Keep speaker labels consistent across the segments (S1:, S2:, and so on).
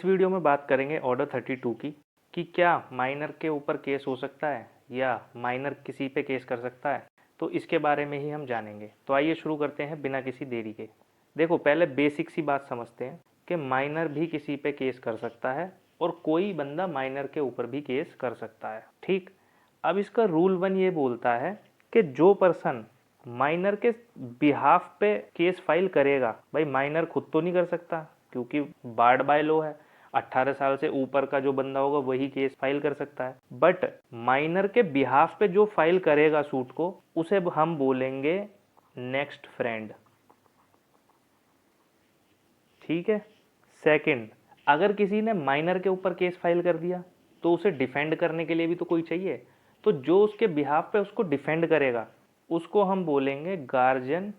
S1: इस वीडियो में बात करेंगे ऑर्डर 32 की कि क्या माइनर के ऊपर केस हो सकता है या माइनर किसी पे केस कर सकता है। तो इसके बारे में ही हम जानेंगे। तो आइए शुरू करते हैं बिना किसी देरी के। देखो, पहले बेसिक सी बात समझते हैं कि माइनर भी किसी पे केस कर सकता है और कोई बंदा माइनर के ऊपर भी केस कर सकता है। ठीक, अब इसका रूल 1 ये बोलता है कि जो पर्सन माइनर के बिहाफ पे केस फाइल करेगा, भाई माइनर खुद तो नहीं कर सकता क्योंकि बार्ड बाय लॉ है, 18 साल से ऊपर का जो बंदा होगा वही केस फाइल कर सकता है। बट माइनर के बिहाफ पे जो फाइल करेगा सूट को, उसे हम बोलेंगे नेक्स्ट फ्रेंड। ठीक है। सेकंड, अगर किसी ने माइनर के ऊपर केस फाइल कर दिया तो उसे डिफेंड करने के लिए भी तो कोई चाहिए, तो जो उसके बिहाफ पे उसको डिफेंड करेगा उसको हम बोलेंगे गार्जियन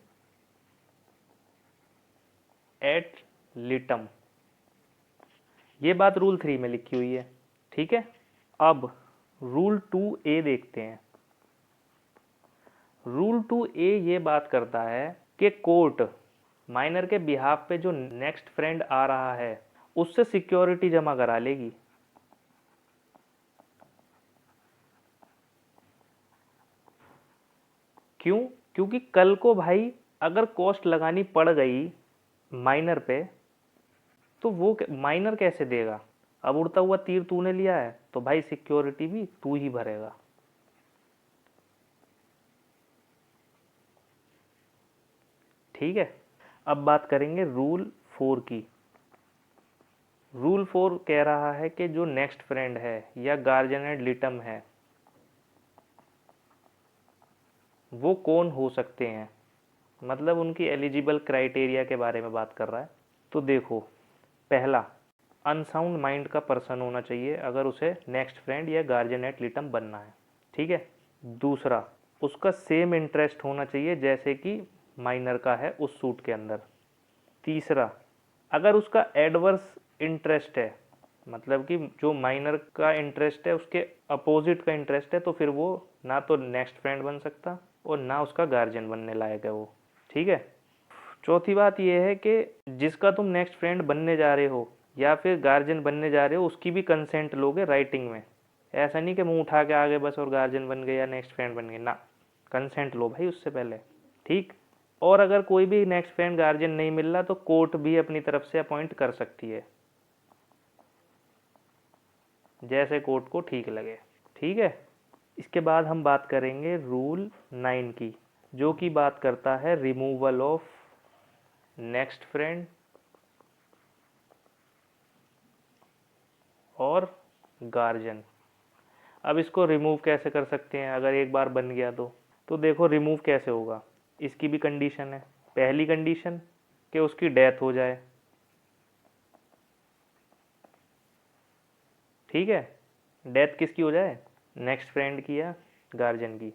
S1: एट लिटम। ये बात रूल 3 में लिखी हुई है। ठीक है। अब रूल 2A देखते हैं। रूल 2A ये बात करता है कि कोर्ट माइनर के बिहाफ पे जो नेक्स्ट फ्रेंड आ रहा है उससे सिक्योरिटी जमा करा लेगी। क्यों? क्योंकि कल को भाई अगर कॉस्ट लगानी पड़ गई माइनर पे तो वो माइनर कैसे देगा? अब उड़ता हुआ तीर तूने लिया है तो भाई सिक्योरिटी भी तू ही भरेगा। ठीक है। अब बात करेंगे रूल 4 की। रूल 4 कह रहा है कि जो नेक्स्ट फ्रेंड है या गार्जियन एड लिटम है वो कौन हो सकते हैं, मतलब उनकी एलिजिबल क्राइटेरिया के बारे में बात कर रहा है। तो देखो, पहला, अनसाउंड माइंड का पर्सन होना चाहिए अगर उसे नेक्स्ट फ्रेंड या गार्जियन एट लिटम बनना है। ठीक है। दूसरा, उसका सेम इंटरेस्ट होना चाहिए जैसे कि माइनर का है उस सूट के अंदर। तीसरा, अगर उसका एडवर्स इंटरेस्ट है, मतलब कि जो माइनर का इंटरेस्ट है उसके अपोजिट का इंटरेस्ट है, तो फिर वो ना तो नेक्स्ट फ्रेंड बन सकता और ना उसका गार्जियन बनने लायक है वो। ठीक है। चौथी बात यह है कि जिसका तुम नेक्स्ट फ्रेंड बनने जा रहे हो या फिर गार्जियन बनने जा रहे हो उसकी भी कंसेंट लोगे राइटिंग में। ऐसा नहीं कि मुंह उठा के आगे बस और गार्जियन बन गए या नेक्स्ट फ्रेंड बन गए, ना, कंसेंट लो भाई उससे पहले। ठीक। और अगर कोई भी नेक्स्ट फ्रेंड गार्जियन नहीं मिल रहा तो कोर्ट भी अपनी तरफ से अपॉइंट कर सकती है, जैसे कोर्ट को ठीक लगे। ठीक है। इसके बाद हम बात करेंगे रूल 9 की, जो कि बात करता है रिमूवल ऑफ नेक्स्ट फ्रेंड और गार्जियन। अब इसको रिमूव कैसे कर सकते हैं अगर एक बार बन गया तो देखो रिमूव कैसे होगा। इसकी भी कंडीशन है। पहली कंडीशन कि उसकी डेथ हो जाए। ठीक है। डेथ किसकी हो जाए? नेक्स्ट फ्रेंड की या गार्जियन की।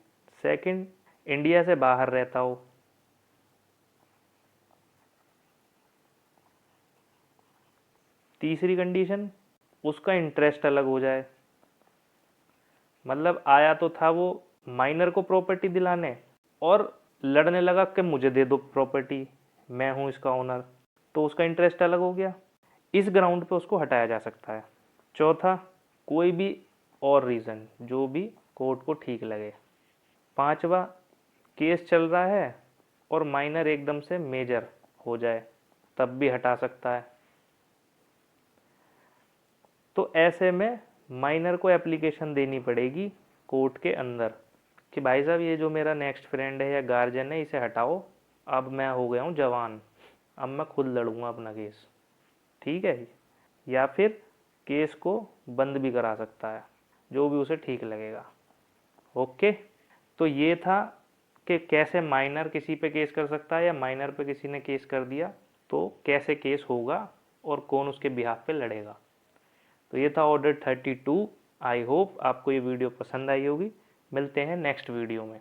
S1: सेकंड, इंडिया से बाहर रहता हो। तीसरी कंडीशन, उसका इंटरेस्ट अलग हो जाए, मतलब आया तो था वो माइनर को प्रॉपर्टी दिलाने और लड़ने लगा कि मुझे दे दो प्रॉपर्टी, मैं हूं इसका ओनर, तो उसका इंटरेस्ट अलग हो गया। इस ग्राउंड पे उसको हटाया जा सकता है। चौथा, कोई भी और रीज़न जो भी कोर्ट को ठीक लगे। पांचवा, केस चल रहा है और माइनर एकदम से मेजर हो जाए तब भी हटा सकता है। तो ऐसे में माइनर को एप्लीकेशन देनी पड़ेगी कोर्ट के अंदर कि भाई साहब ये जो मेरा नेक्स्ट फ्रेंड है या गार्जियन है इसे हटाओ, अब मैं हो गया हूँ जवान, अब मैं खुद लड़ूंगा अपना केस। ठीक है। या फिर केस को बंद भी करा सकता है, जो भी उसे ठीक लगेगा। ओके। तो ये था कि कैसे माइनर किसी पे केस कर सकता है या माइनर पे किसी ने केस कर दिया तो कैसे केस होगा और कौन उसके बिहाफ पे लड़ेगा। तो ये था ऑर्डर 32। आई होप आपको ये वीडियो पसंद आई होगी। मिलते हैं नेक्स्ट वीडियो में।